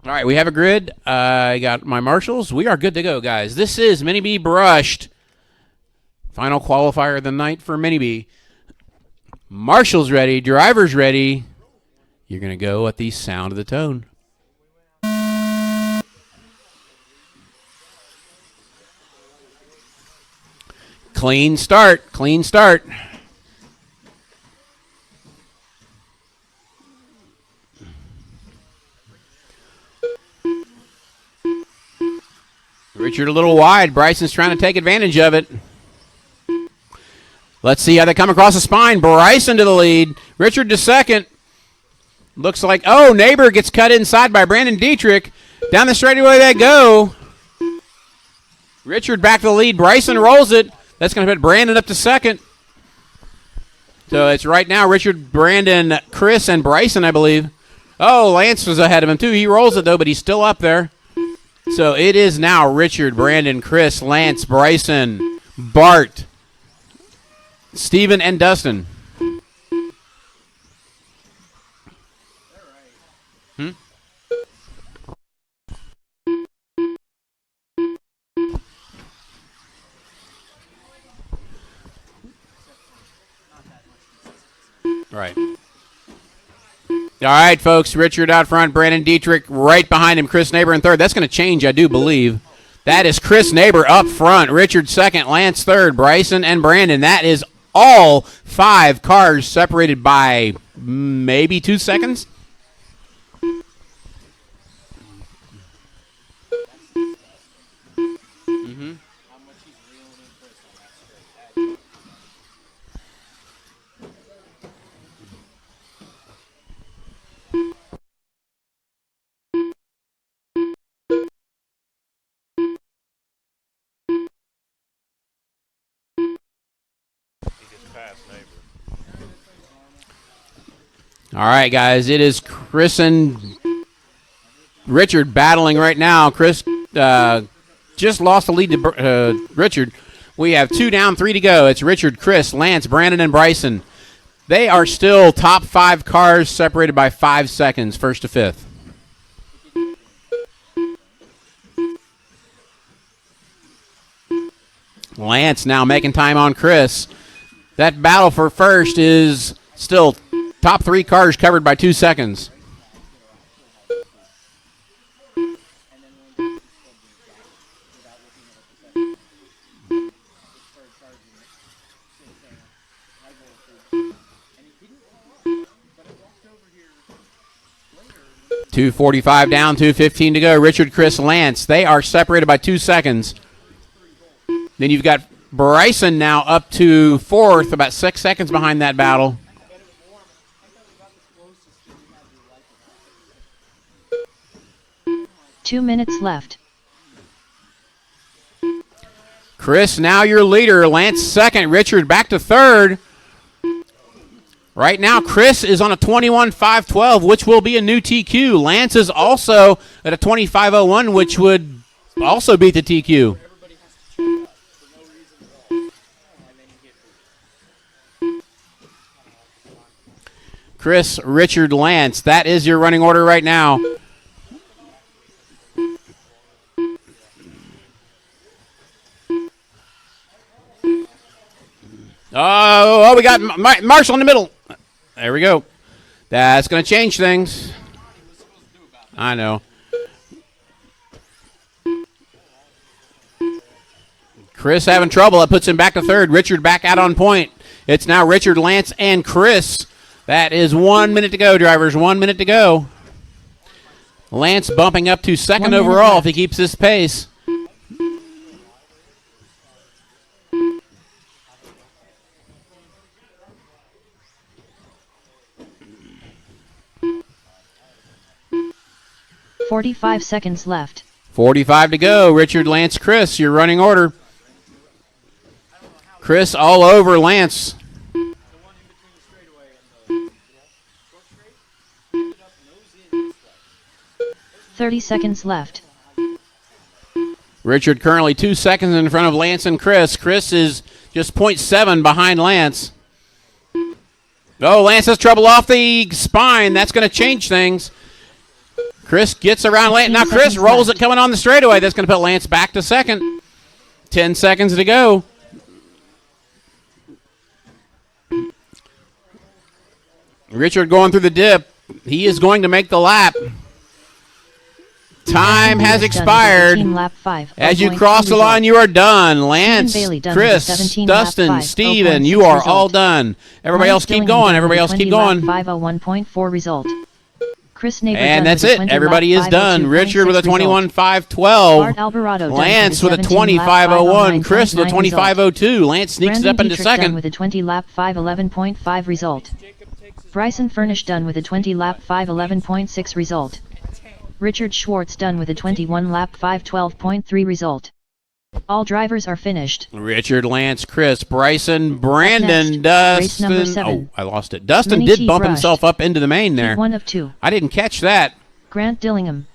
All right, we have a grid. I got my marshals. We are good to go, guys. This is Mini B brushed. Final qualifier of the night for Mini B. Marshals ready. Drivers ready. You're going to go at the sound of the tone. Clean start. Clean start. Richard a little wide. Bryson's trying to take advantage of it. Let's see how they come across the spine. Bryson to the lead. Richard to second. Looks like, Neighbor gets cut inside by Brandon Dietrich. Down the straightaway they go. Richard back to the lead. Bryson rolls it. That's going to put Brandon up to second. So it's right now Richard, Brandon, Chris, and Bryson, I believe. Lance was ahead of him, too. He rolls it, though, but he's still up there. So it is now Richard, Brandon, Chris, Lance, Bryson, Bart, Steven, and Dustin. Right. All right, folks. Richard out front. Brandon Dietrich right behind him. Chris Neighbor in third. That's going to change, I do believe. That is Chris Neighbor up front. Richard second. Lance third. Bryson and Brandon. That is all 5 cars separated by maybe 2 seconds. All right, guys. It is Chris and Richard battling right now. Chris just lost the lead to Richard. We have 2 down, 3 to go. It's Richard, Chris, Lance, Brandon, and Bryson. They are still top 5 cars separated by 5 seconds, first to fifth. Lance now making time on Chris. That battle for first is still top 3 cars covered by 2 seconds. .245 down, 2:15 to go. Richard, Chris, Lance. They are separated by 2 seconds. Then you've got Bryson now up to fourth, about 6 seconds behind that battle. Two minutes left. Chris, now your leader. Lance second. Richard back to third. Right now, Chris is on a 21.512, which will be a new TQ. Lance is also at a 25.01, which would also beat the TQ. Chris, Richard, Lance. That is your running order right now. We got Marshall in the middle. There we go. That's going to change things. I know. Chris having trouble. That puts him back to third. Richard back out on point. It's now Richard, Lance, and Chris. That is 1 minute to go, drivers. 1 minute to go. Lance bumping up to second overall if he keeps this pace. .45 seconds left. 45 to go. Richard, Lance, Chris, your running order. Chris all over Lance. 30 seconds left. Richard currently 2 seconds in front of Lance and Chris. Chris is just .7 behind Lance. Lance has trouble off the spine. That's going to change things. Chris gets around Lance. Now 15 Chris seconds rolls left. it coming on the straightaway. That's going to put Lance back to second. 10 seconds to go. Richard going through the dip. He is going to make the lap. Time has expired. Lap 5, As you 0.2 cross the result. line, you are done. Lance, Bailey done Chris, with a 17 lap Dustin, 5, Steven, 0.6 you are all result. done. Everybody else keep Lance going. Dillingham Everybody done else with keep 20 going. lap 5:01.4 result. Chris Neighbor And done that's with a it. 20 Everybody lap is done. 5:02.6 Richard with a result. 21.512. Bart Alvarado done Lance with a 17 lap 25.01. Chris with a 5:09.9 result. 25.02. Lance sneaks it Brandon up into Dietrich done second. with a 20 lap 5:11.5 result. Bryson Furnish done with a 20 lap 5:11.6 result. Richard Schwartz done with a 21 lap 5:12.3 result. All drivers are finished. Richard, Lance, Chris, Bryson, Brandon, next, race number Dustin. 7. Oh, I lost it. Dustin Mini did Chief bump rushed. himself up into the main there. Heat 1 of 2. I didn't catch that. Grant Dillingham,